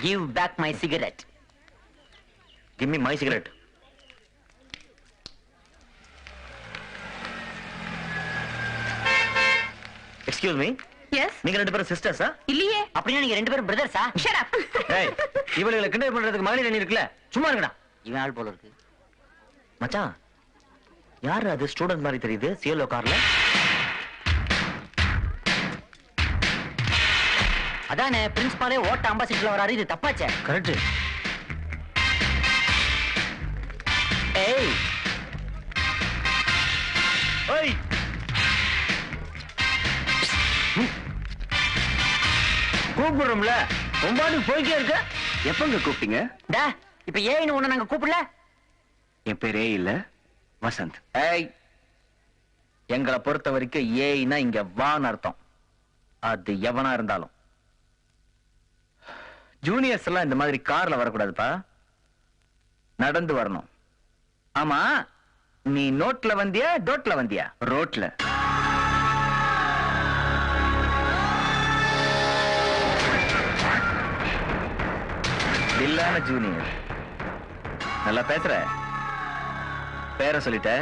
Give back my cigarette. Give me my cigarette. Excuse me. Yes. நீங்க ரெண்டு பேரும் சிஸ்டர்ஸா? இல்லையே. அப்படினா நீங்க ரெண்டு பேரும் பிரதர்ஸா? Shut up. ஏய், இவளுகளை கிண்டல் பண்றதுக்கு மகளிர் அணி இருக்குல? சும்மா இருங்கடா. இவன் ஆள் போல இருக்கு. மச்சான். யார் அது ஸ்டூடண்ட் மாதிரி தெரியுது சிஎல்ஓ கார்ல? அதானே பிரின்சிபாலே ஓட்ட அம்பாசிடர்ல வராரு. இது தப்பாச்சே. கரெக்ட். ஏய். ஏய். கூப்பிடுறோம்ல, ஒம்பாடு போய்க்கே இருக்க. எப்பங்க கூப்பிட்டீங்க? டா, இப்ப ஏன்னு ஒண்ணு நாங்க கூப்பிடல. என் பேர் ஏ இல்ல, வசந்த். ஏய், எங்களை பொறுத்த வரைக்கும் ஏய்னா இங்க வான்னு அர்த்தம். அது எவனா இருந்தாலும். ஜூனியர்ஸ் எல்லாம் இந்த மாதிரி கார்ல வரக்கூடாதுப்பா, நடந்து வரணும். ஆமா, நீ நோட்ல வந்தியா டோட்ல வந்தியா? ரோட்ல. தில்லான ஜூனியர். நல்லா பேசுற. பேரை சொல்லிட்ட.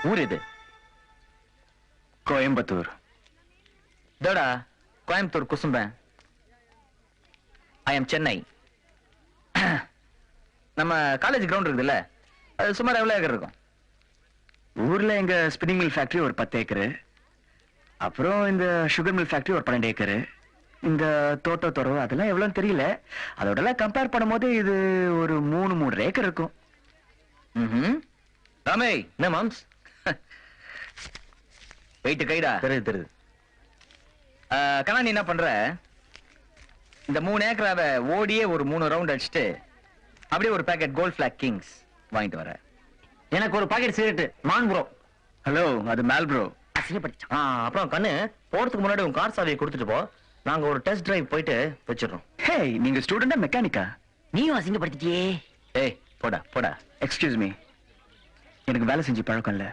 ஊர் இது? கோயம்புத்தூர். தோடா, கோயம்புத்தூர் குசும்பேன். I am Chennai. நம்ம காலேஜ் கிரவுண்ட் இருக்குதுல்ல, அது சுமார் எவ்வளவு ஏக்கர் இருக்கும்? ஊர்ல எங்க ஸ்பின்னிங் மில் ஃபேக்டரி ஒரு 10 ஏக்கரு, அப்புறம் இந்த சுகர் மில் ஃபேக்டரி ஒரு 12 ஏக்கரு. இந்த தோட்ட துறவு அதெல்லாம் எவ்வளவுன்னு தெரியல. அதோட எல்லாம் கம்பேர் பண்ணும்போது இது ஒரு 3 ஏக்கர் இருக்கும். ராமே, என்ன மாம்ஸ்? வெயிட் கைடா. தெரியுது தெரியுது. கண்ணா, நீ என்ன பண்ற? இந்த 3 ஏக்கராவை ஓடியே ஒரு 3 ரவுண்ட் அடிச்சுட்டு அப்படியே ஒரு பாக்கெட் கோல்ட் ஃபிளாக் கிங்ஸ் வாங்கிட்டு வர. எனக்கு ஒரு பாக்கெட் சிகரெட் மான் ப்ரோ. ஹலோ, அது மேல் ப்ரோ. அசிங்கப்படுத்தான். அப்புறம் கண்ணு போறதுக்கு முன்னாடி உங்க கார் சாவியை கொடுத்துட்டு போ, நாங்க ஒரு டெஸ்ட் டிரைவ் போயிட்டு வச்சிடறோம். ஹே, நீங்க ஸ்டூடெண்டா மெக்கானிக்கா? நீயும் அசிங்கப்படுத்திட்டியே. ஏய், போடா போடா. எக்ஸ்கியூஸ் மீ, எனக்கு வேலை செஞ்சு பழக்கம் இல்ல,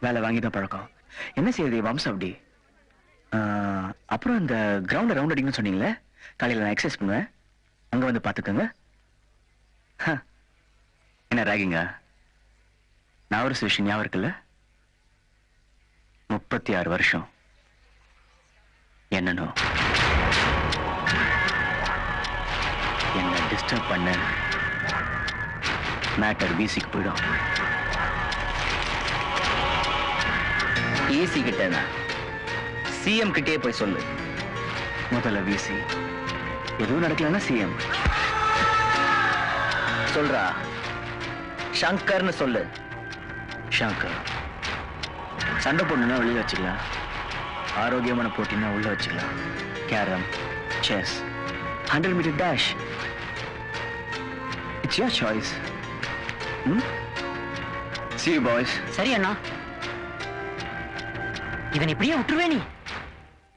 வேலை வாங்கி தான் பழக்கம். என்ன செய்யுது வம்சம் அப்படி? அப்புறம் இந்த கிரவுண்ட்ல ரவுண்ட் அடிக்கணும்னு சொன்னீங்களே, காலையில நான் எக்ஸசைஸ் பண்ணுவேன், அங்க வந்து பாத்துக்கோங்க. என்ன ராகிங்கா? நான் ஒரு விஷயம் ஞாபகம் இருக்குல்ல, 36 வருஷம் என்னன்னு என்ன டிஸ்டர்ப் பண்ண மேட்டர் வீசிக்கு போயிடும். ஏசி கிட்ட சிஎம் கிட்டே போய் சொல்லு. முதல்ல வீசி, எதுவும் நடக்கலன்னா சிஎம் சொல்றா. சங்கர்னு சொல்லு. ஷங்கர். சண்டை போடணும்னா வெளியில வச்சுக்கலாம், ஆரோக்கியமான போட்டினா உள்ள வச்சுக்கலாம். Carrom, chess, 100 metre dash, it's your choice. See you boys. சரி அண்ணா, இவன் இப்படியே விட்டுருவே? நீ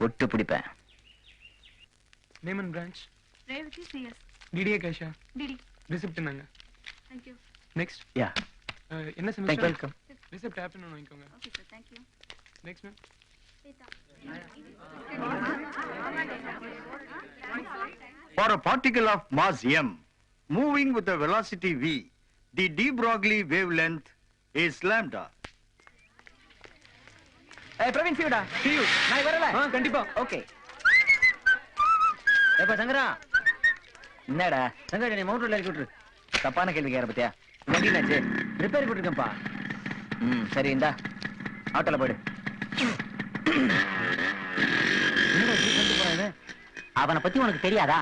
ஒட்டு பிடிப்பேன். Name and branch. Revathi CS. டிடிஏ கேஷா? டிடி. ரிசிப்ட் நாங்க. Thank you. நெக்ஸ்ட். யா, என்ன செமஸ்டர்? வெல்கம். ரிசிப்ட் ஆப்டர்நூன் வாங்கிக்கோங்க. Okay sir, thank you. Next ma'am. For a particle of mass m moving with a velocity v, the de Broglie wavelength is lambda. ஏய் Praveen, see you டா. See you. நான் வரல. கண்டிப்பா. Okay. ஏப்பா சங்கரா. என்னடா சங்கரா, நீ mount ரோட்ல இறக்கி விட்டுரு. தப்பான கேள்வி கேட்கற பத்தியா? வண்டி என்னாச்சு? ரிப்பேர் போட்டுருக்கேன்ப்பா. சரி, இந்தா ஆட்டோல போயிடு. அவனை பத்தி உனக்கு தெரியாதா?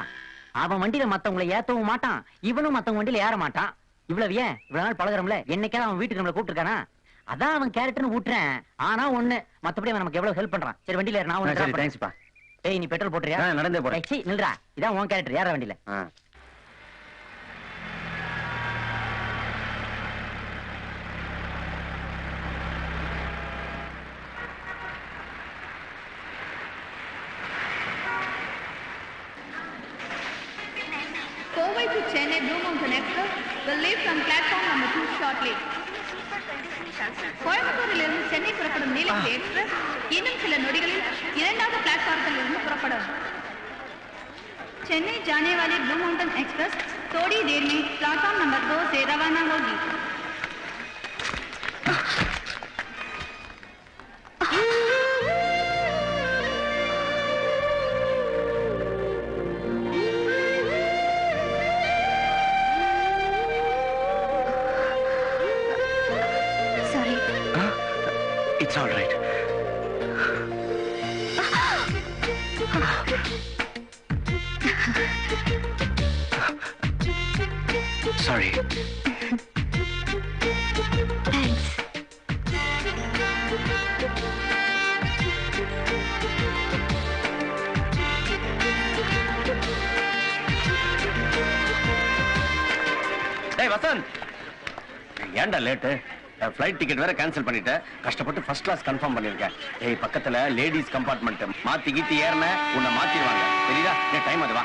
அவன் வண்டியில மத்தவங்களை ஏத்தவும் மாட்டான், இவனும் மத்தவங்க வண்டியில ஏற மாட்டான். இவ்வளவு ஏன் இவ்வளவு நாள் பழகுறோம்ல, என்னைக்காவது அவன் வீட்டுக்கு நம்மள கூப்பிட்டுருக்கானா? அதான் அவன் கேரக்டர்னு விட்டுறேன். ஆனா ஒண்ணு, மத்தபடி அவன் நமக்கு எவ்வளவு ஹெல்ப் பண்றான். சரி, வண்டியில ஏறு, நான் உனக்கு சரி, தேங்க்ஸ்ப்பா. ஏய், நீ பெட்ரோல் போட்டுறியா? நடந்தே போறேன். ஏய், சீ, நில்றா. இதான் உன் கேரக்டர், ஏற வண்டியில. Kowai to Chennai Blue Mountain Express will leave from platform number 2 shortly. கோயம்புத்தூரிலிருந்து Chennai புறப்படும் நீலகிரி எக்ஸ்பிரஸ் இன்னும் சில நொடிகளில் 2வது பிளாட்ஃபார்மில் இருந்து புறப்படும். चेन्नई जाने वाली ब्लू माउंटेन एक्सप्रेस थोड़ी देर में प्लेटफॉर्म नंबर 2 से रवाना होगी। It's all right. Sorry. Thanks. Hey, Vasan. ஏன்டா லேட்டு? ஃப்ளைட் டிக்கெட் வேற கேன்சல் பண்ணிட்டேன். கஷ்டப்பட்டு ஃபர்ஸ்ட் கிளாஸ் கன்ஃபார்ம் பண்ணிருக்கேன். ஏய் பக்கத்துல லேடிஸ் கம்பார்ட்மெண்ட் மாத்தி கீத்தி ஏறன உன்னை மாத்திடுவாங்க. தெரியுதா? நீ டைம் அது வா.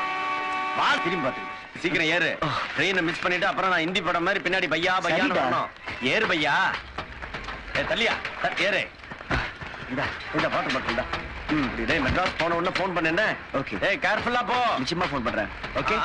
வா திரும்பி பாத்து. சீக்கிரம் ஏறு. ட்ரெயினை மிஸ் பண்ணிட்டு அப்புறம் நான் ஹிந்தி படம் மாதிரி பின்னாடி பையா பையான்னு வரணும். ஏறு பையா. ஏ தள்ளியா ஏறு. இந்த பாட்டு மட்டும்டா. டேய் மெட்ராஸ் போன உடனே ஃபோன் பண்ணேன்னு. ஓகே. ஏய் கேர்ஃபுல்லா போ. நிச்சயமா ஃபோன் பண்றேன். ஓகே.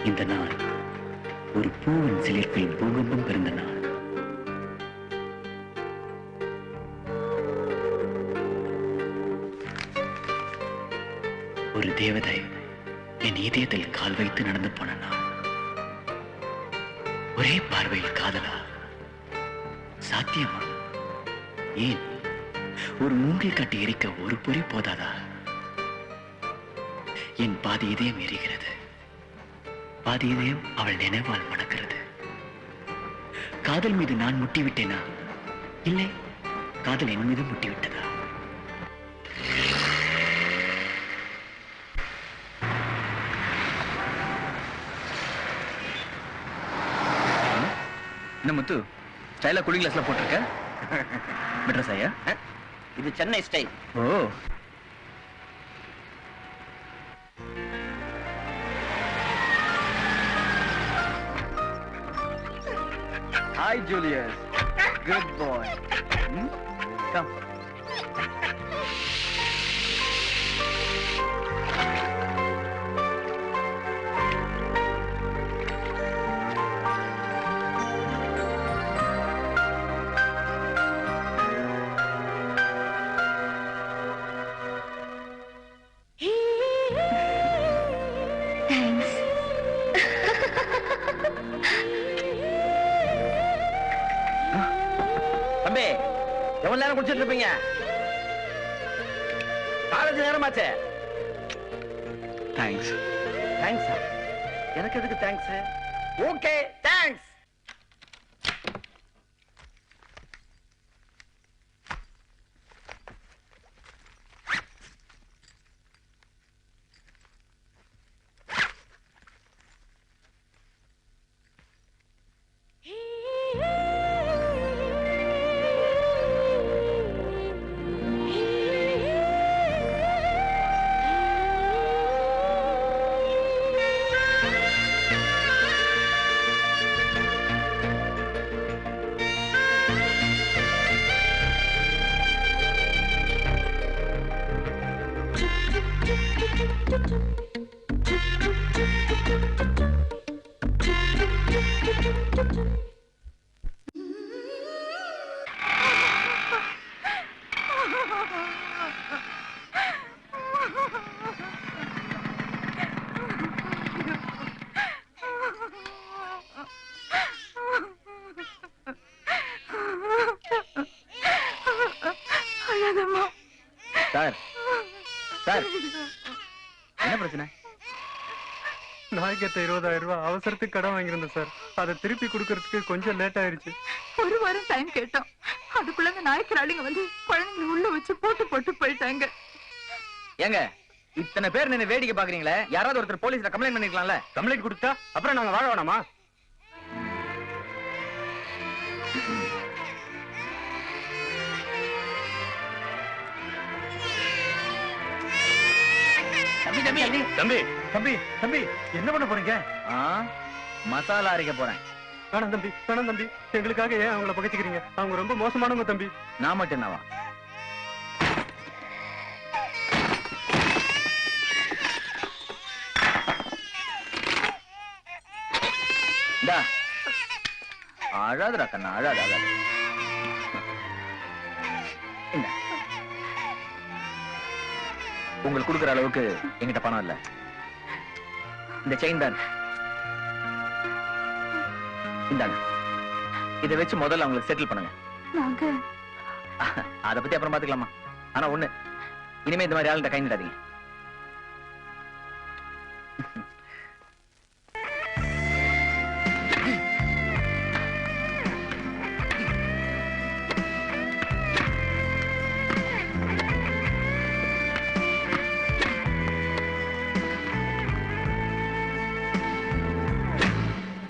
இந்த நாள் ஒரு பூவின் சிலிர்ப்பில் பூகம்பம் பிறந்த நாள். ஒரு தேவதை என் இதயத்தில் கால் வைத்து நடந்து போன நாள். ஒரே பார்வையில் காதலா? சாத்தியமா? ஏன் ஒரு மூங்கில் கட்டி எரிக்க ஒரு பொறி போதாதா? என் பாதி இதயம் எரிகிறது, பாதி இதயம் அவள் நினைவால் மணக்கிறது. காதல் மீது நான் முட்டிவிட்டேனா? இல்லை, காதல் என் மீது முட்டிவிட்டதா? என்ன முத்து ஸ்டைலா கூலிங் கிளாஸ்ல போட்டிருக்க? மெட்ராஸ் ஐயா? இது சென்னை ஸ்டைல். ஓ Hi, Julius. Good boy. Come. Thanks. தம்பி எவ்வளவு நேரம் குடிச்சிட்டு இருப்பீங்க? காலேஜ் நேரமாச்சே. தேங்க்ஸ். தேங்க்ஸ். எனக்கு எதுக்கு thanks? Okay thanks. Sir sir என்ன பிரச்சனை? நாய்க்கு 20,000 ரூபாய் அவசரத்துக்கு கடன் வாங்கியிருந்தேன் சார். அதை திருப்பி கொடுக்கறதுக்கு கொஞ்சம் லேட் ஆயிருச்சு. ஒரு வாரம் டைம் கேட்டோம். அதுக்குள்ள நாய்க்கு ராளிங்க வந்து குழந்தைங்க உள்ள வச்சு போட்டு போயிட்டாங்க. ஏங்க இத்தனை பேர் நின்னு வேடிக்கை பாக்குறீங்களே, யாராவது ஒருத்தர் போலீஸ்ல கம்ப்ளைண்ட் பண்ணிருக்கலாம்ல? கம்ப்ளைண்ட் கொடுத்தா அப்புறம் நாங்க வாழ வேணாமா? தம்பி தம்பி தம்பி தம்பி தம்பி என்ன பண்ண போறீங்க? மசாலா அரைக்க போறேன். வேணாம் தம்பி, வேணாம் தம்பி. எங்களுக்காக ஏன் அவங்கள பகைச்சுக்கிறீங்க? அவங்க ரொம்ப மோசமானவங்க தம்பி. நான் மட்டும் என்னவா? இந்தா அழாதுடா கண்ணா, அழாது அழாது. இந்தா. உங்களுக்கு கொடுக்குற அளவுக்கு என்கிட்ட பணம் இல்ல. இந்த செயின் தான். இந்தாங்க. இதை வச்சு முதல்ல அவங்களுக்கு செட்டில் பண்ணுங்க. அதை பத்தி அப்புறம் பாத்துக்கலாமா? ஆனா ஒண்ணு, இனிமே இந்த மாதிரி ஆளுகிட்ட கை நிடாதீங்க.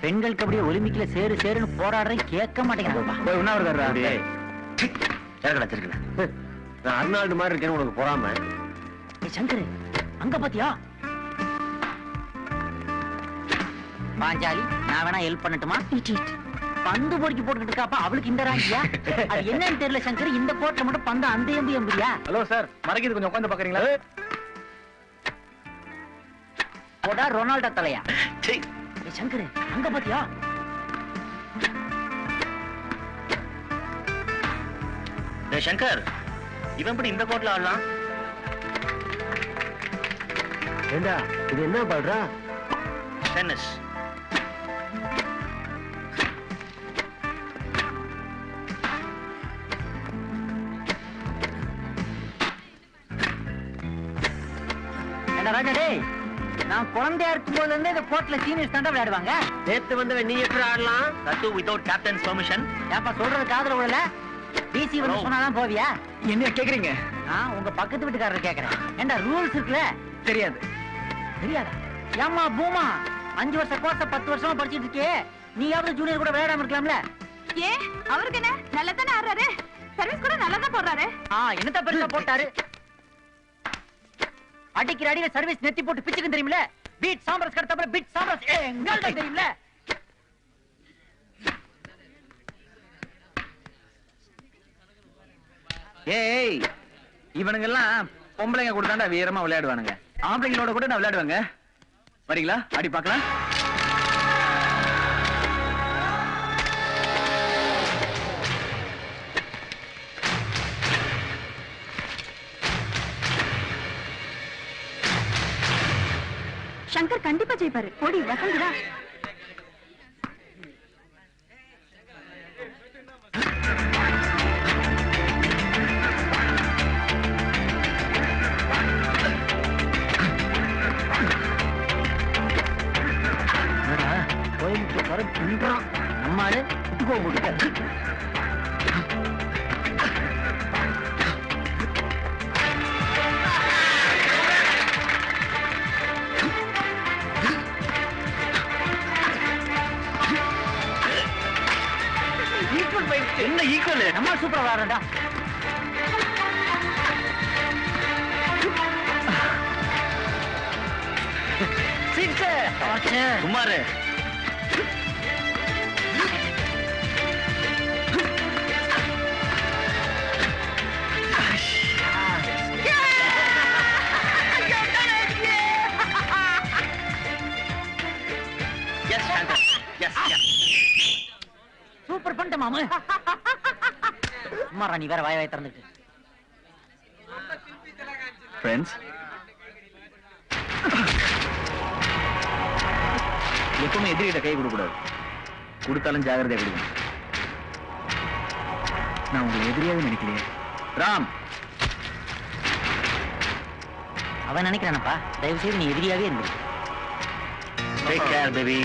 பெண்களுக்கு அப்படியே ஒலிம்பிக்ல சேரு சேருன்னு போராடுறேன், கேட்க மாட்டேங்கிறாங்க. உண்ணாவிரதா அர்னால்டு மாதிரி இருக்கேன்னு உனக்கு போறாம. சங்கரு அங்க பாத்தியா? பாஞ்சாலி, நான் வேணா ஹெல்ப் பண்ணட்டுமா? பந்து பொறுக்கி போட்டுக்கிட்டு இருக்காப்பா, அவளுக்கு இந்த ராங்கியா? அது என்னன்னு தெரியல சங்கர், இந்த கோட்ல மட்டும் பந்து அந்த எம்பி எம்பியா? ஹலோ சார், மறைக்கிறது கொஞ்சம் உட்காந்து பாக்குறீங்களா? போடா ரொனால்டோ தலையா. சங்கரு அங்க பாத்தியா? சங்கர், இவன் எப்படி இந்த கோட்ல ஆடலாம்? ஏண்டா இது என்ன பண்றா? டென்னிஸ். என்ன ராஜா டேய், நான் குழந்தையா இருக்கும் போதுல இருந்தே இந்த கோட்ல சீனியர்ஸ் தான் விளையாடுவாங்க. நேத்து வந்து நீ எப்படி ஆடலாம்? தட்டு வித்வுட் கேப்டன்ஸ் பெர்மிஷன். ஏப்பா சொல்றது காதுல விடல? டிசி வந்து சொன்னாதான் போவியா? என்ன கேக்குறீங்க? உங்க பக்கத்து வீட்டுக்காரர் கேக்குறேன். ஏண்டா ரூல்ஸ் இருக்குல்ல? தெரியாது. தெரியாதா? ஏம்மா பூமா, 5 வருஷ கோர்ஸ 10 வருஷமா படிச்சிட்டு இருக்கே, நீயாவது ஜூனியர் கூட விளையாடாம இருக்கலாம்ல? ஏ அவருக்கு என்ன, நல்லா தானே ஆடுறாரு, சர்வீஸ் கூட நல்லா தான் போடுறாரு. என்னத்த பெருசா போட்டாரு? அடிக்கிற அடியில சர்வீஸ் நெத்தி போட்டு பிச்சுக்கு தெரியுமில்ல? பீட் சாம்பரஸ் கடத்தப்பல பீட் சாம்பரஸ் எங்கள்ட்ட தெரியுமில்ல? ஏய், இவனுங்கெல்லாம் பொம்பளைங்க கூட தாண்டா வீரமா விளையாடுவானுங்க. ஆம்பளைங்களோட கூட நான் விளையாடுவாங்க. வரீங்களா? அடி பார்க்கலாம். சங்கர் கண்டிப்பா ஜெயிப்பாரு. போடி வசந்துடா. நம்மாடு போட்டு என்ன ஈக்குவல்? நம்ம சூப்பரா விளையாடுறா. குமார், சூப்பர் பண்ணிட்ட மாமா. சும்மா நீ வேற வாய வாய திறந்துட்டு. ஃப்ரெண்ட்ஸ், எப்பவுமே எதிரிகிட்ட கை கொடுக்கூடாது. கொடுத்தாலும் ஜாகிரதையா கொடுக்கணும். நான் உங்களை எதிரியாவே நினைக்கலையே. ராம், அவன் நினைக்கிறானப்பா, தயவு செய்து நீ எதிரியாவே இருந்து. Take care baby.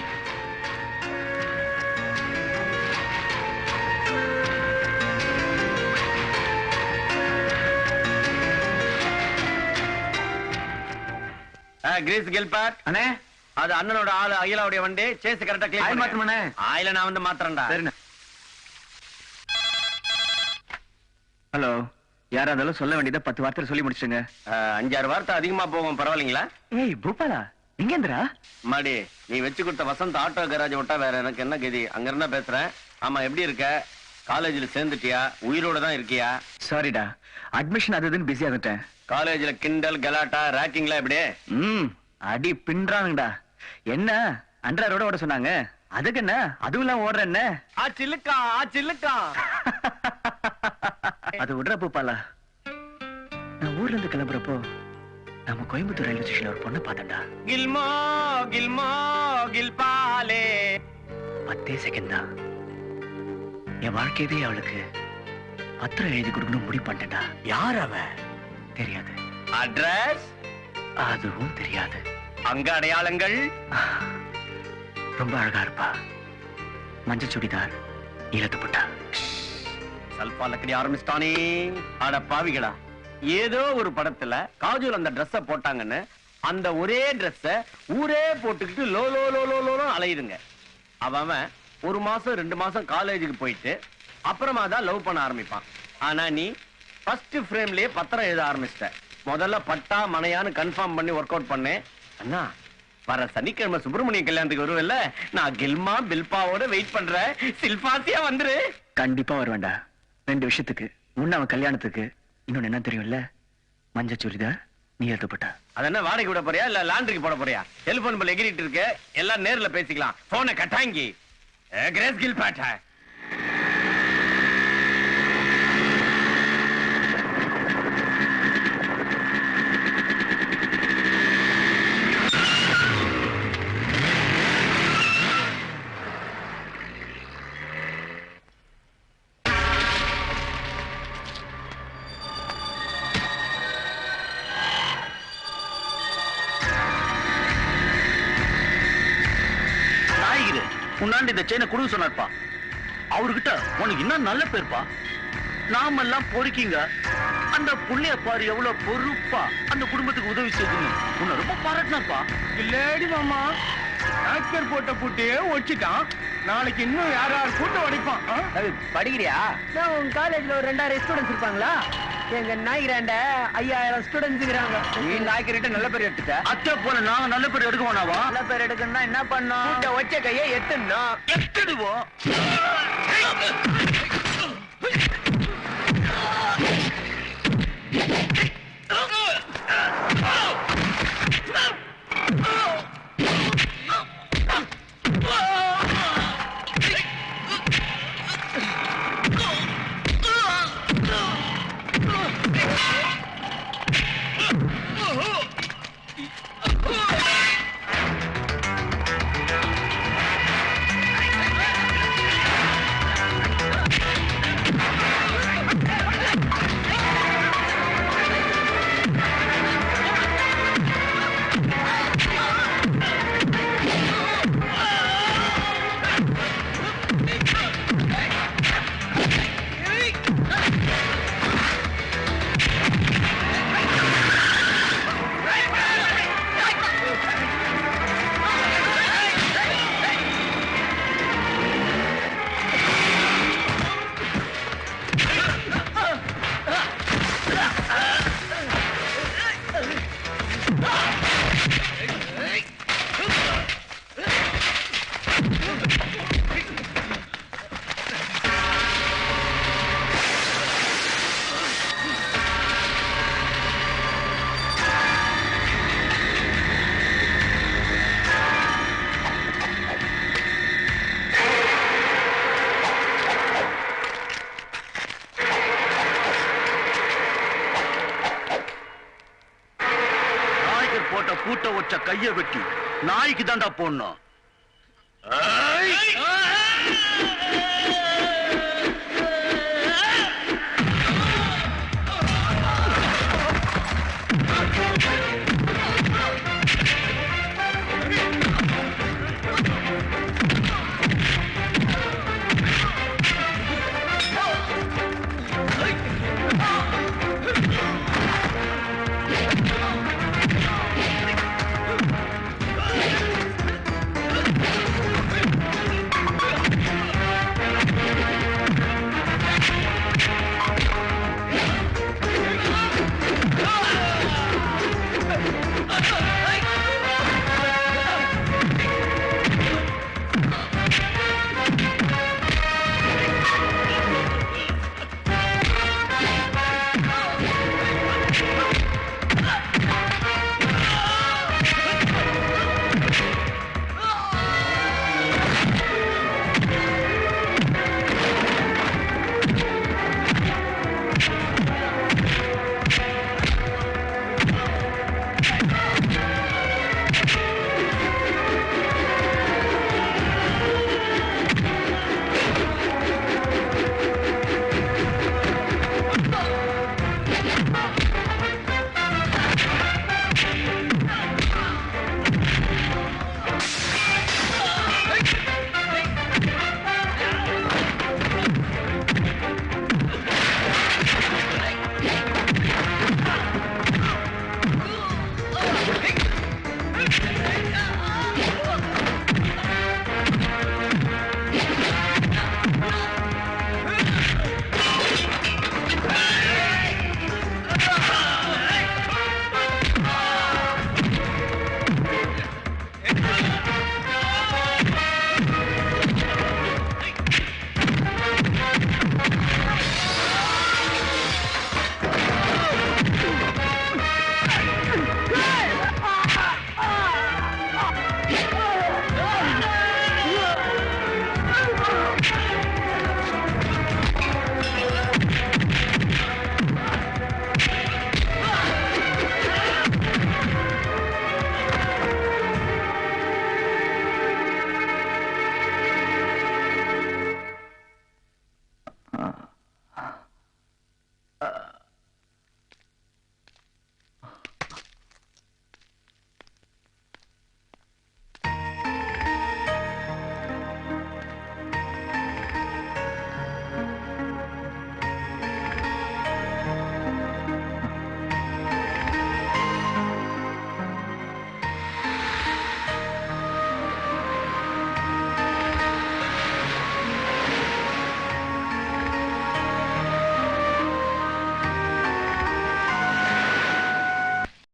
Chris Gilbert அண்ணே அது அண்ணனோட ஆளு அகிலாவுடைய வண்டி சேஸ் கரெக்டா ஆயில் கிளியர் மாத்தணுமாண்ணே? ஆயில நான் வந்து மாத்துறேன்டா. சரிண்ணே. ஹலோ, யாரா இருந்தாலும் சொல்ல வேண்டியதை 10 வார்த்தை சொல்லி முடிச்சுங்க. 5-6 வார்த்தை அதிகமா போகும், பரவாயில்லைங்களா? ஏய் பூபாலா, எங்கேந்திரா? மாடி, நீ வச்சு கொடுத்த வசந்த் ஆட்டோ கராஜ் விட்டா வேற எனக்கு என்ன கதி? அங்க இருந்தா பேசுறேன். ஆமா, எப்படி இருக்க? காலேஜ்ல சேர்ந்துட்டியா? உயிரோட தான் இருக்கியா? சாரிடா, அட்மிஷன் அது இதுன்னு பிஸியா இருந்துட்டேன். காலேஜ்ல கிண்டல் கலாட்டா ராக்கிங்லாம் எப்படி? அடி பின்றானுங்கடா. என்ன அன்றாரோட ஓட சொன்னாங்க, அதுக்கு என்ன? அதுவும் இல்லாம ஓடுற என்ன? சில்லுக்கா சில்லுக்கா. அது விடுற பூபாலா, நான் ஊர்ல இருந்து கிளம்புறப்போ நம்ம கோயம்புத்தூர் ரயில்வே ஸ்டேஷன்ல ஒரு பொண்ணை பார்த்தேன்டா. கில்மோ கில்மோ கில்பாலே. 10 செகண்ட் தான். என் வாழ்க்கையவே அவளுக்கு பத்திரம் எழுதி கொடுக்கணும் முடிவு பண்ணிட்டேன்டா. யார் அவ? தெரியாது. அட்ரஸ்? அதுவும் தெரியாது. அங்க அடையாளங்கள்? ரொம்ப அழகா இருப்பா. மஞ்சள் சுடிதார், நீலத்துப்பட்டா. சல்பா லக்கடி ஆரம்பிச்சிட்டானே. அட பாவிகளா, ஏதோ ஒரு படத்துல காஜோல் அந்த ட்ரெஸ்ஸ போட்டாங்கன்னு அந்த ஒரே ட்ரெஸ்ஸ ஊரே போட்டுக்கிட்டு லோ லோ லோ லோ லோ அலையுதுங்க. அவன் 1 மாசம் 2 மாசம் காலேஜுக்கு போயிட்டு அப்புறமா தான் லவ் பண்ண ஆரம்பிப்பான். ஆனா நீ ஃபர்ஸ்ட் ஃப்ரேம்லயே பத்திரம் எழுத ஆரம்பிச்சிட்ட. முதல்ல பட்டா மனையான்னு கன்ஃபார்ம் பண்ணி ஒர்க் அவுட் பண்ணேன். அண்ணா, வர சனிக்கிழமை சுப்பிரமணிய கல்யாணத்துக்கு வருவல்ல, நான் கில்மா பில்பாவோட வெயிட் பண்றேன். சில்பாசியா வந்துரு. கண்டிப்பா வருவேன்டா. 2 விஷயத்துக்கு. ஒண்ணு அவன் கல்யாணத்துக்கு, இன்னொன்னு என்ன தெரியும்ல, மஞ்சள் சுடிதார், நீலத்துப்பட்டா. அதென்ன வாடகை விட போறியா இல்ல லாண்டரிக்கு போட போறியா? டெலிபோன் பில் எகிரிட்டு இருக்கு, எல்லாம் நேர்ல பேசிக்கலாம். போனை கட்டாங்கி. Grace Gilbert. முன்னாடி இந்த செயினை குடுக்க சொன்னார்ப்பா. அவர்கிட்ட உனக்கு இன்னும் நல்ல பேர்ப்பா. நாம எல்லாம் பொறுக்கிங்க, அந்த புள்ளைய பாரு எவ்வளவு பொறுப்பா அந்த குடும்பத்துக்கு உதவி செய்யுங்க. உன்னை ரொம்ப பாராட்டினார்ப்பா. இல்லடி மாமா, ஆக்கர் போட்ட பூட்டையே ஒடிச்சிட்டான். நாளைக்கு இன்னும் யார் பூட்டை உடைப்பான். படிக்கிறியா? நான் உங்க காலேஜ்ல ஒரு 2000 ஸ்டூடெண்ட்ஸ் இருப்பாங்களா? எங்க நாய்கிராண்ட 5000 ஸ்டூடெண்ட்ஸ் இருக்கிறாங்க. நீ நாய்க்கிட்ட நல்ல பேர் எடுத்துட்ட. அத்தை போல நாங்க நல்ல பேர் எடுக்க வேணாவா? நல்ல பேர் எடுக்கணும்னா என்ன பண்ணோம்? வச்ச கையை எட்டுனோம். எடுத்துடுவோம். கூட்ட வச்ச கைய வெட்டி நாய்க்கு தாண்டா போடணும்.